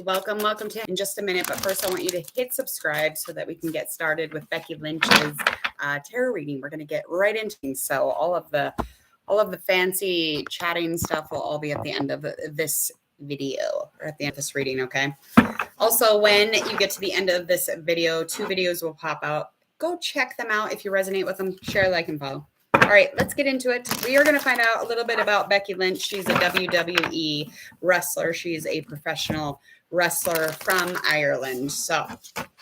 Welcome to in just a minute. But first, I want you to hit subscribe so that we can get started with Becky Lynch's tarot reading. We're going to get right into things. So all of the fancy chatting stuff will all be at the end of this video or at the end of this reading. Okay. Also, when you get to the end of this video, 2 videos will pop out. Go check them out. If you resonate with them, share, like, and follow. All right, let's get into it. We are going to find out a little bit about Becky Lynch. She's a WWE wrestler. She's a professional wrestler from Ireland. So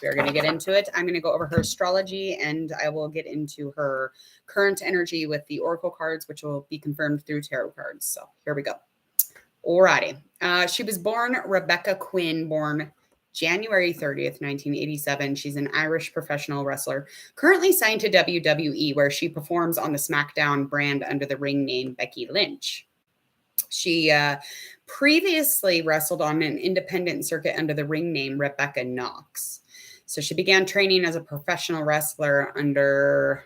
we're going to get into it. I'm going to go over her astrology, and I will get into her current energy with the oracle cards, which will be confirmed through tarot cards. So here we go. Alrighty. She was born Rebecca Quinn, born January 30th, 1987. She's an Irish professional wrestler, currently signed to WWE, where she performs on the SmackDown brand under the ring name Becky Lynch. She previously wrestled on an independent circuit under the ring name Rebecca Knox. So she began training as a professional wrestler under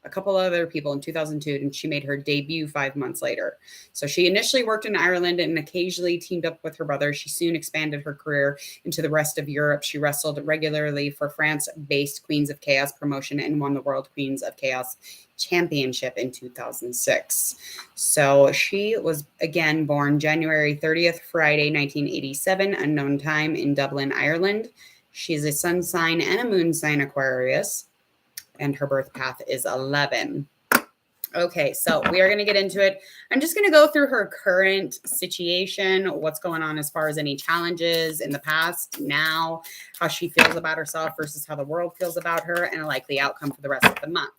a couple other people in 2002, and she made her debut 5 months later. So she initially worked in Ireland and occasionally teamed up with her brother. She soon expanded her career into the rest of Europe. She wrestled regularly for France-based Queens of Chaos promotion and won the World Queens of Chaos Championship in 2006. So she was, again, born January 30th, Friday, 1987, unknown time, in Dublin, Ireland. She's a sun sign and a moon sign Aquarius, and her birth path is 11. Okay, so we are going to get into it. I'm just going to go through her current situation, what's going on as far as any challenges in the past, now, how she feels about herself versus how the world feels about her, and a likely outcome for the rest of the month.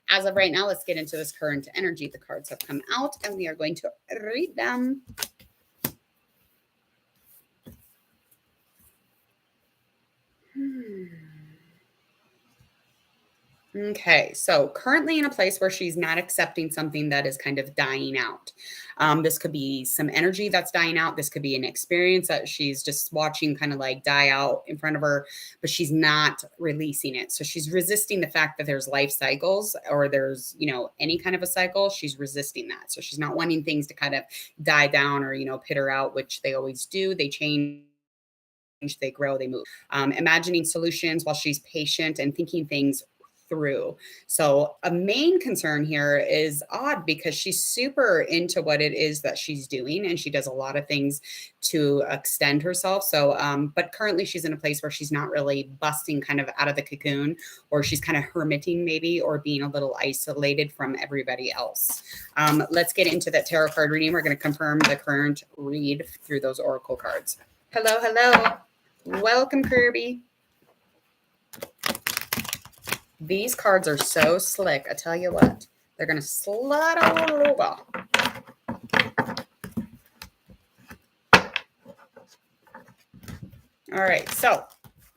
As of right now, let's get into this current energy. The cards have come out, and we are going to read them. Okay, so currently in a place where she's not accepting something that is kind of dying out. This could be some energy that's dying out. This could be an experience that she's just watching kind of like die out in front of her, but she's not releasing it. So she's resisting the fact that there's life cycles, or there's, any kind of a cycle. She's resisting that. So she's not wanting things to kind of die down or, peter out, which they always do. They change, they grow, they move. Imagining solutions while she's patient and thinking things through. So a main concern here is odd, because she's super into what it is that she's doing, and she does a lot of things to extend herself. So, but currently she's in a place where she's not really busting kind of out of the cocoon, or she's kind of hermiting maybe, or being a little isolated from everybody else. Let's get into that tarot card reading. We're going to confirm the current read through those oracle cards. Hello. Welcome, Kirby. These cards are so slick. I tell you what, they're going to slide all over. All right. So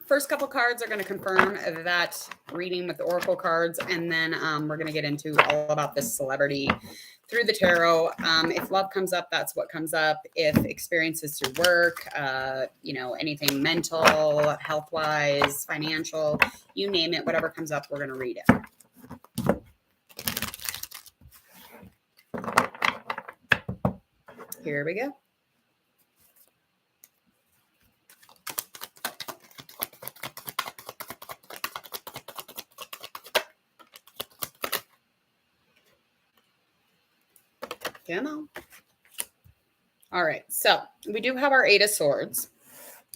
first couple cards are going to confirm that reading with the oracle cards. And then we're going to get into all about this celebrity through the tarot. If love comes up, that's what comes up. If experiences through work, anything mental, health-wise, financial, you name it, whatever comes up, we're going to read it. Here we go. Come on. All right. So we do have our 8 of Swords.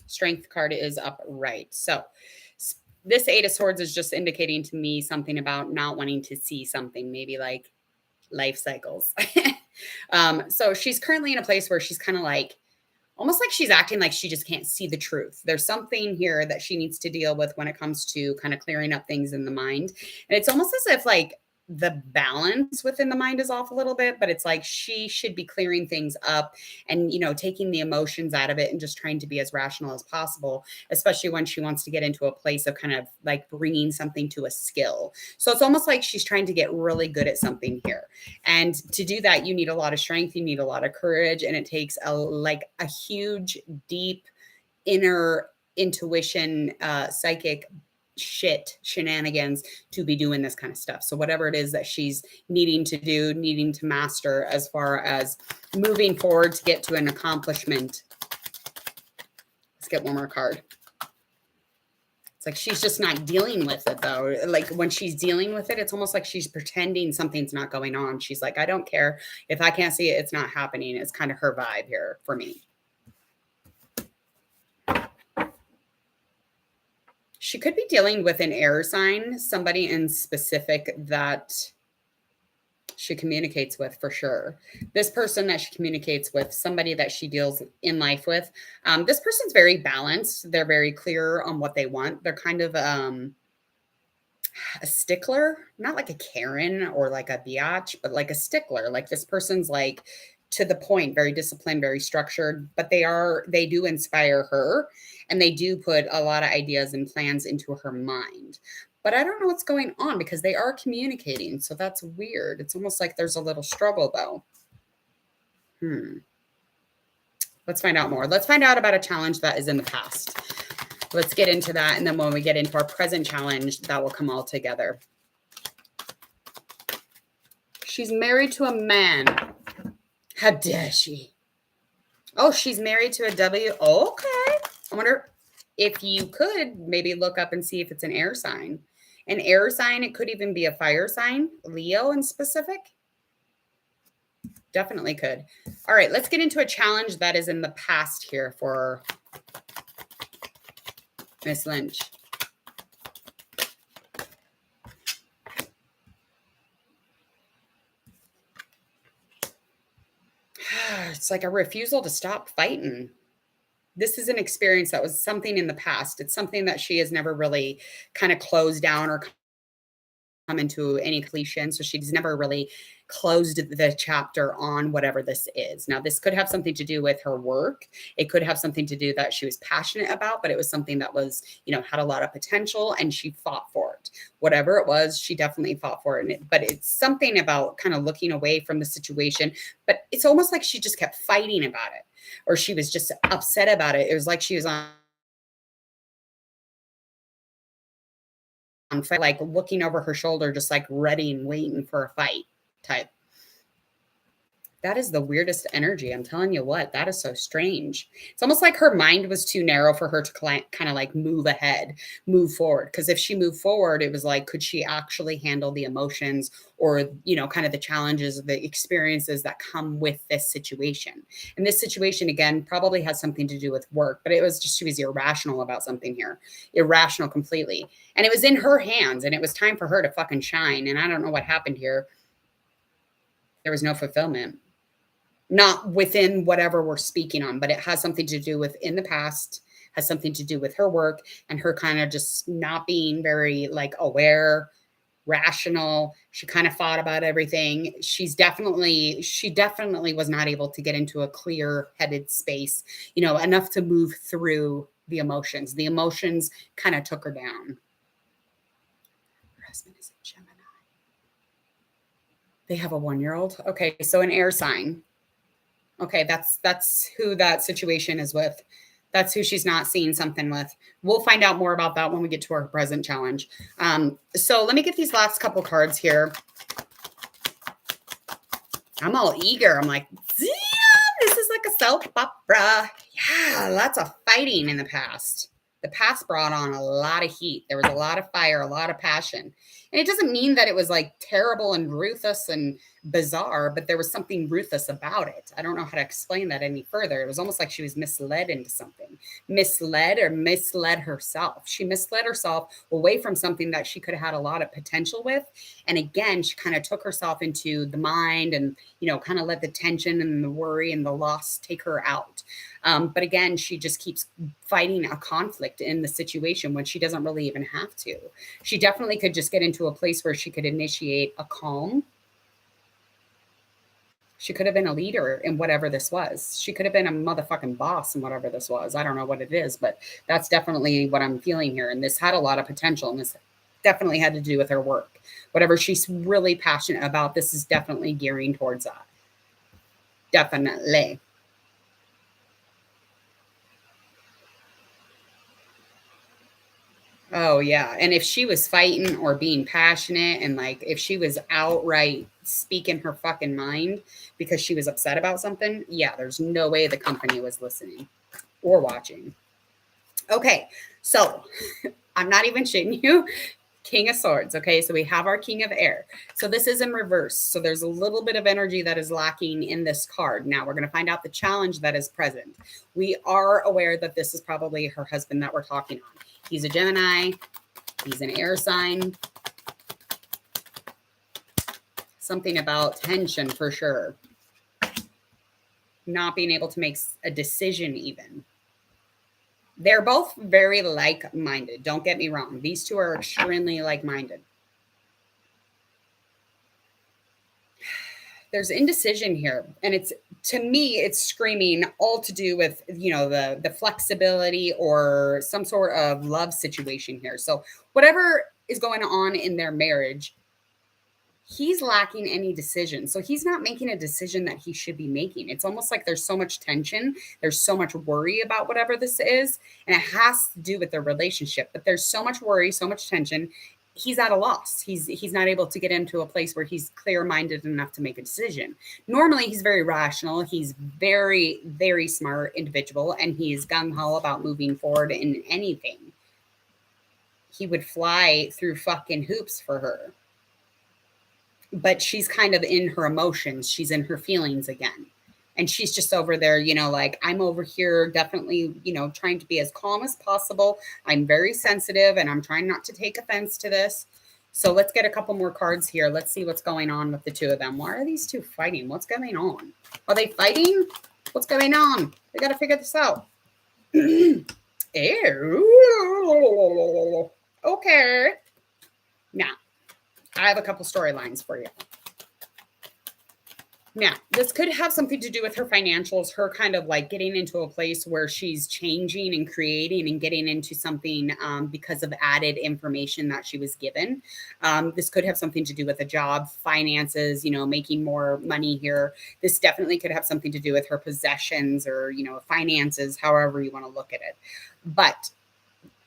Strength card is upright. So this 8 of Swords is just indicating to me something about not wanting to see something, maybe like life cycles. So she's currently in a place where she's kind of like, almost like she's acting like she just can't see the truth. There's something here that she needs to deal with when it comes to kind of clearing up things in the mind. And it's almost as if like the balance within the mind is off a little bit, but it's like she should be clearing things up and, taking the emotions out of it and just trying to be as rational as possible, especially when she wants to get into a place of kind of like bringing something to a skill. So it's almost like she's trying to get really good at something here. And to do that, you need a lot of strength, you need a lot of courage, and it takes a huge, deep inner intuition, psychic shenanigans to be doing this kind of stuff. So whatever it is that she's needing to do, needing to master as far as moving forward to get to an accomplishment, Let's get one more card. It's like she's just not dealing with it, though. Like when she's dealing with it, it's almost like she's pretending something's not going on. She's like, I don't care. If I can't see it, it's not happening. It's kind of her vibe here for me. She could be dealing with an air sign, somebody in specific that she communicates with for sure. This person that she communicates with, somebody that she deals in life with, this person's very balanced. They're very clear on what they want. They're kind of a stickler, not like a Karen or like a biatch, but like a stickler. Like this person's like to the point, very disciplined, very structured, but they do inspire her and they do put a lot of ideas and plans into her mind. But I don't know what's going on because they are communicating. So that's weird. It's almost like there's a little struggle though. Let's find out more. Let's find out about a challenge that is in the past. Let's get into that. And then when we get into our present challenge, that will come all together. She's married to a man. How dare she? Oh, she's married to a W. Okay. I wonder if you could maybe look up and see if it's an air sign. An air sign, it could even be a fire sign. Leo in specific. Definitely could. All right, let's get into a challenge that is in the past here for Miss Lynch. It's like a refusal to stop fighting. This is an experience that was something in the past. It's something that she has never really kind of closed down or come into any completion. So she's never really closed the chapter on whatever this is. Now, this could have something to do with her work. It could have something to do that she was passionate about, but it was something that was, had a lot of potential and she fought for it. Whatever it was, she definitely fought for it. But it's something about kind of looking away from the situation, but it's almost like she just kept fighting about it, or she was just upset about it. It was like she was on like looking over her shoulder, just like ready and waiting for a fight type. That is the weirdest energy. I'm telling you what, that is so strange. It's almost like her mind was too narrow for her to kind of like move ahead, move forward. Because if she moved forward, it was like, could she actually handle the emotions or, kind of the challenges, the experiences that come with this situation? And this situation, again, probably has something to do with work, but it was just, she was irrational about something here, irrational completely. And it was in her hands and it was time for her to fucking shine. And I don't know what happened here. There was no fulfillment. Not within whatever we're speaking on, but it has something to do with in the past, has something to do with her work and her kind of just not being very like aware, rational. She kind of fought about everything. She definitely was not able to get into a clear-headed space, enough to move through the emotions. The emotions kind of took her down. Her husband is a Gemini. They have a 1-year-old. Okay, so an air sign. Okay, that's who that situation is with. That's who she's not seeing something with. We'll find out more about that when we get to our present challenge. So let me get these last couple cards here. I'm all eager. I'm like, damn, this is like a soap opera. Yeah, lots of fighting in the past. The past brought on a lot of heat. There was a lot of fire, a lot of passion. And it doesn't mean that it was like terrible and ruthless and bizarre, but there was something ruthless about it. I don't know how to explain that any further. It was almost like she was misled into something. Misled herself. She misled herself away from something that she could have had a lot of potential with. And again, she kind of took herself into the mind and, kind of let the tension and the worry and the loss take her out. But again, she just keeps fighting a conflict in the situation when she doesn't really even have to. She definitely could just get into a place where she could initiate a calm. She could have been a leader in whatever this was. She could have been a motherfucking boss in whatever this was. I don't know what it is, but that's definitely what I'm feeling here. And this had a lot of potential, and this definitely had to do with her work. Whatever she's really passionate about, this is definitely gearing towards that. Definitely. Oh, yeah. And if she was fighting or being passionate and like if she was outright speaking her fucking mind because she was upset about something, yeah, there's no way the company was listening or watching. Okay, so I'm not even shitting you. King of Swords. Okay, so we have our King of Air. So this is in reverse. So there's a little bit of energy that is lacking in this card. Now we're going to find out the challenge that is present. We are aware that this is probably her husband that we're talking on. He's a Gemini. He's an air sign. Something about tension for sure. Not being able to make a decision even. They're both very like-minded. Don't get me wrong. These two are extremely like-minded. There's indecision here. And it's, to me, it's screaming all to do with, you know, the flexibility or some sort of love situation here. So whatever is going on in their marriage, he's lacking any decision. So he's not making a decision that he should be making. It's almost like there's so much tension. There's so much worry about whatever this is. And it has to do with their relationship. But there's so much worry, so much tension. He's at a loss. He's not able to get into a place where he's clear-minded enough to make a decision. Normally, he's very rational. He's very, very smart individual. And he's gung-ho about moving forward in anything. He would fly through fucking hoops for her. But she's kind of in her emotions. She's in her feelings again. And she's just over there, you know, like, I'm over here definitely, you know, trying to be as calm as possible. I'm very sensitive and I'm trying not to take offense to this. So let's get a couple more cards here. Let's see what's going on with the two of them. Why are these two fighting? What's going on? Are they fighting? What's going on? We got to figure this out. Ew. Okay. Now, I have a couple storylines for you. Now, this could have something to do with her financials, her kind of like getting into a place where she's changing and creating and getting into something because of added information that she was given. This could have something to do with a job, finances, you know, making more money here. This definitely could have something to do with her possessions or, you know, finances, however you want to look at it. But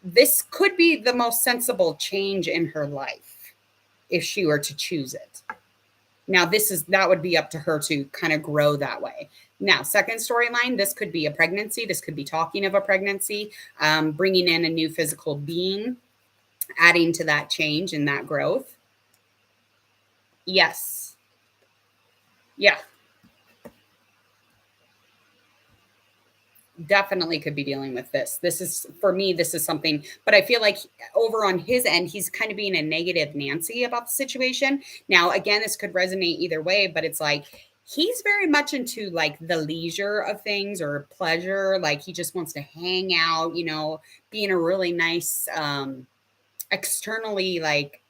this could be the most sensible change in her life if she were to choose it. Now, that would be up to her to kind of grow that way. Now, second storyline, this could be a pregnancy. This could be talking of a pregnancy, bringing in a new physical being, adding to that change and that growth. Yes. Yeah. Definitely could be dealing with this. This is, for me, this is something, but I feel like over on his end, he's kind of being a negative Nancy about the situation. Now, again, this could resonate either way, but it's like, he's very much into like the leisure of things or pleasure. Like he just wants to hang out, you know, being a really nice, externally, like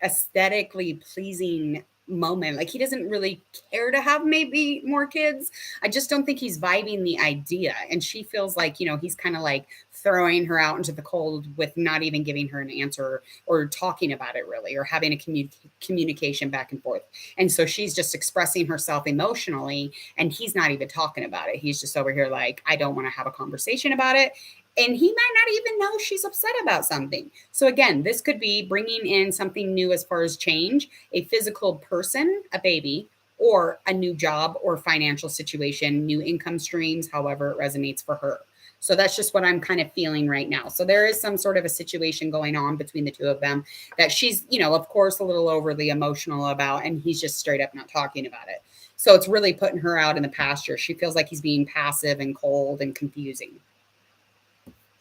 aesthetically pleasing moment. Like he doesn't really care to have maybe more kids. I just don't think he's vibing the idea. And she feels like, you know, he's kind of like throwing her out into the cold with not even giving her an answer or talking about it really, or having a communication back and forth. And so she's just expressing herself emotionally and he's not even talking about it. He's just over here like, I don't want to have a conversation about it. And he might not even know she's upset about something. So again, this could be bringing in something new as far as change, a physical person, a baby, or a new job or financial situation, new income streams, however it resonates for her. So that's just what I'm kind of feeling right now. So there is some sort of a situation going on between the two of them that she's, you know, of course, a little overly emotional about, and he's just straight up not talking about it. So it's really putting her out in the pasture. She feels like he's being passive and cold and confusing.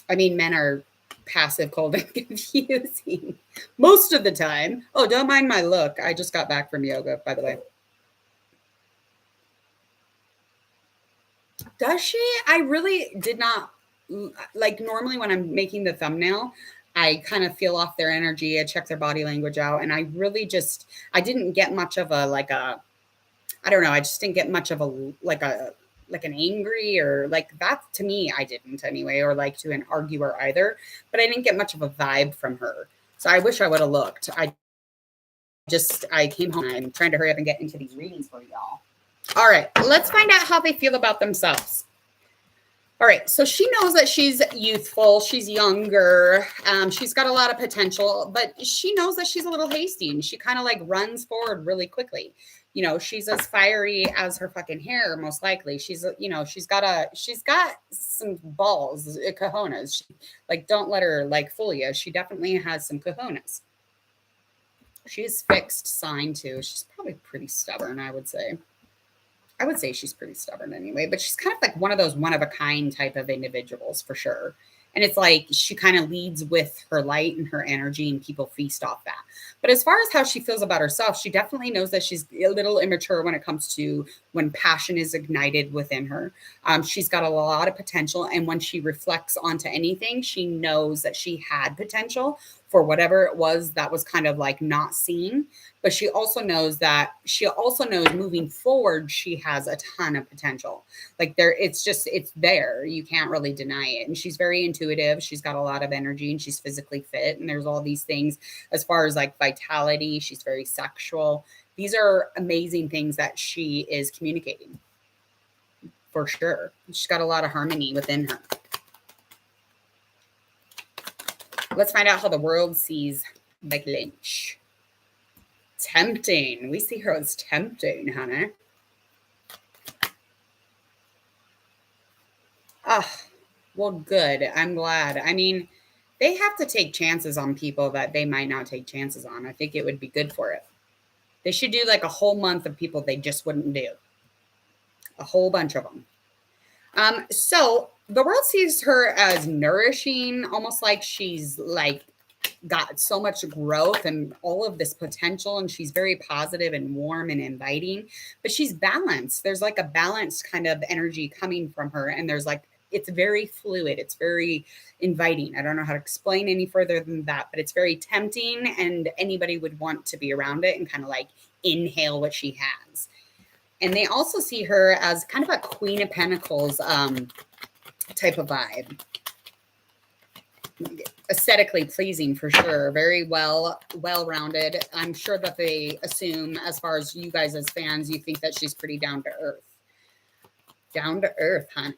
I mean, men are passive, cold, and confusing most of the time. Oh, don't mind my look. I just got back from yoga, by the way. Does she? I really did not, like normally when I'm making the thumbnail, I kind of feel off their energy. I check their body language out. And I really just, I didn't get much of a, like a, I don't know. I just didn't get much of a, like an angry or like that to me, I didn't anyway, or like to an arguer either, but I didn't get much of a vibe from her. So I wish I would have looked. I came home. I'm trying to hurry up and get into these readings for y'all. All right, let's find out how they feel about themselves. All right, so she knows that she's youthful, she's younger, she's got a lot of potential, but she knows that she's a little hasty and she kind of like runs forward really quickly. You know, she's as fiery as her fucking hair, most likely. She's, you know, she's got some balls, cojones. Like, don't let her like fool you. She definitely has some cojones. She's fixed sign too. She's probably pretty stubborn, I would say. I would say she's pretty stubborn anyway, but she's kind of like one of those one of a kind type of individuals for sure. And it's like she kind of leads with her light and her energy, and people feast off that. But as far as how she feels about herself, she definitely knows that she's a little immature when it comes to when passion is ignited within her. She's got a lot of potential. And when she reflects onto anything, she knows that she had potential for whatever it was that was kind of like not seen. But she also knows moving forward, she has a ton of potential. Like it's there. You can't really deny it. And she's very intuitive. She's got a lot of energy, and she's physically fit. And there's all these things as far as like vitality. She's very sexual. These are amazing things that she is communicating for sure. She's got a lot of harmony within her. Let's find out how the world sees Becky Lynch. Tempting. We see her as tempting, honey. Well, good. I'm glad. I mean, they have to take chances on people that they might not take chances on. I think it would be good for it. They should do like a whole month of people they just wouldn't do. A whole bunch of them. So the world sees her as nourishing, almost like she's like got so much growth and all of this potential, and she's very positive and warm and inviting, but she's balanced. There's like a balanced kind of energy coming from her, and there's like, it's very fluid. It's very inviting. I don't know how to explain any further than that, but it's very tempting, and anybody would want to be around it and kind of like inhale what she has. And they also see her as kind of a Queen of Pentacles type of vibe. Aesthetically pleasing for sure. Very well-rounded. I'm sure that they assume, as far as you guys as fans, you think that she's pretty down to earth. Down to earth, huh?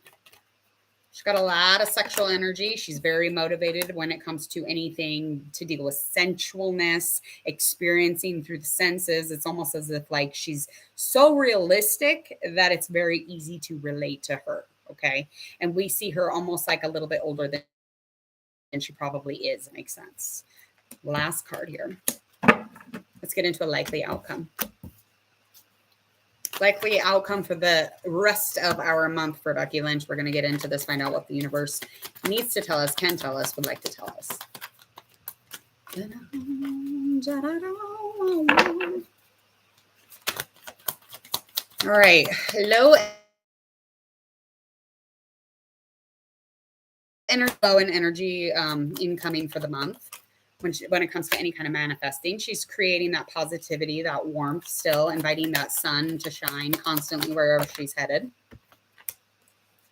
She's got a lot of sexual energy. She's very motivated when it comes to anything to deal with sensualness, experiencing through the senses. It's almost as if like she's so realistic that it's very easy to relate to her. Okay. And we see her almost like a little bit older than she probably is. It makes sense. Last card here. Let's get into a likely outcome. Likely outcome for the rest of our month for Becky Lynch. We're going to get into this, find out what the universe needs to tell us, can tell us, would like to tell us. All right. Low energy incoming for the month. When it comes to any kind of manifesting, she's creating that positivity, that warmth, still inviting that sun to shine constantly wherever she's headed.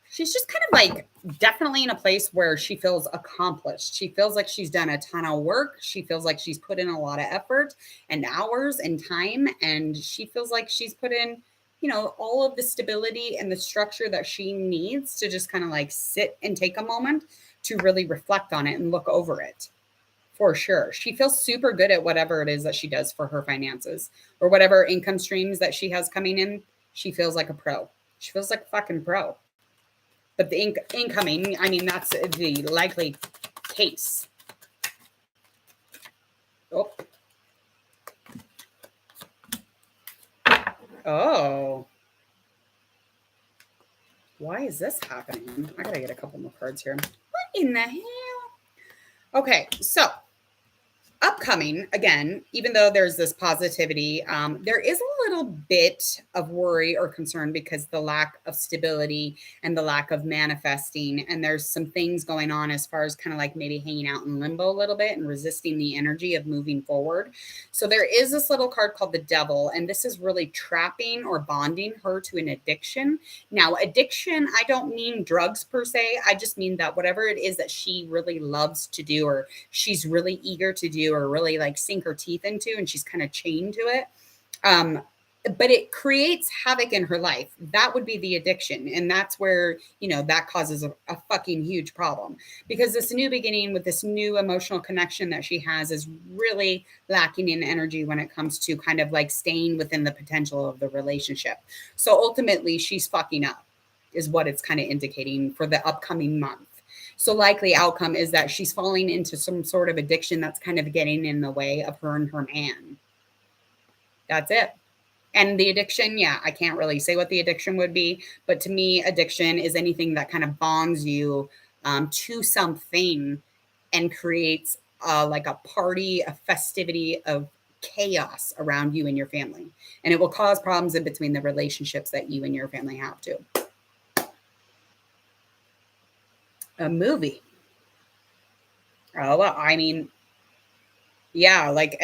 She's just kind of like definitely in a place where she feels accomplished. She feels like she's done a ton of work. She feels like she's put in a lot of effort and hours and time. And she feels like she's put in, you know, all of the stability and the structure that she needs to just kind of like sit and take a moment to really reflect on it and look over it. For sure. She feels super good at whatever it is that she does for her finances or whatever income streams that she has coming in. She feels like a pro. She feels like a fucking pro. But the incoming, I mean, that's the likely case. Oh. Why is this happening? I gotta get a couple more cards here. What in the hell? Okay, so upcoming, again, even though there's this positivity, there is a little bit of worry or concern because the lack of stability and the lack of manifesting. And there's some things going on as far as kind of like maybe hanging out in limbo a little bit and resisting the energy of moving forward. So there is this little card called the Devil, and this is really trapping or bonding her to an addiction. Now, addiction, I don't mean drugs per se. I just mean that whatever it is that she really loves to do or she's really eager to do or really like sink her teeth into, and she's kind of chained to it. but it creates havoc in her life. That would be the addiction. And that's where, that causes a fucking huge problem, because this new beginning with this new emotional connection that she has is really lacking in energy when it comes to kind of like staying within the potential of the relationship. So ultimately she's fucking up is what it's kind of indicating for the upcoming month. So likely outcome is that she's falling into some sort of addiction that's kind of getting in the way of her and her man. That's it. And the addiction, yeah, I can't really say what the addiction would be, but to me, addiction is anything that kind of bonds you to something and creates like a party, a festivity of chaos around you and your family. And it will cause problems in between the relationships that you and your family have too. A movie. Oh, well, I mean, yeah, like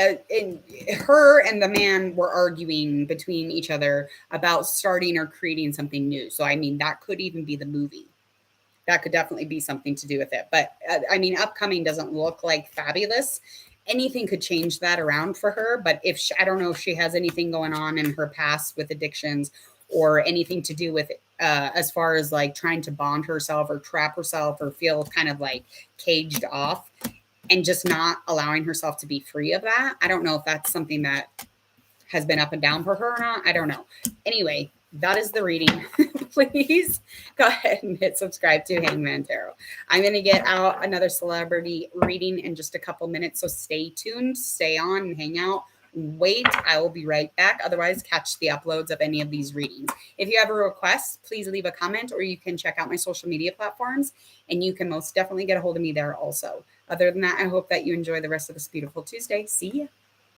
her and the man were arguing between each other about starting or creating something new. So, I mean, that could even be the movie. That could definitely be something to do with it. But I mean, upcoming doesn't look like fabulous. Anything could change that around for her. But if I don't know if she has anything going on in her past with addictions or anything to do with as far as like trying to bond herself or trap herself or feel kind of like caged off and just not allowing herself to be free of that. I don't know if that's something that has been up and down for her or not. I don't know. Anyway, that is the reading. Please go ahead and hit subscribe to Hangman Tarot. I'm going to get out another celebrity reading in just a couple minutes. So stay tuned, stay on and hang out. Wait, I will be right back. Otherwise, catch the uploads of any of these readings. If you have a request, please leave a comment, or you can check out my social media platforms and you can most definitely get a hold of me there also. Other than that, I hope that you enjoy the rest of this beautiful Tuesday. See ya.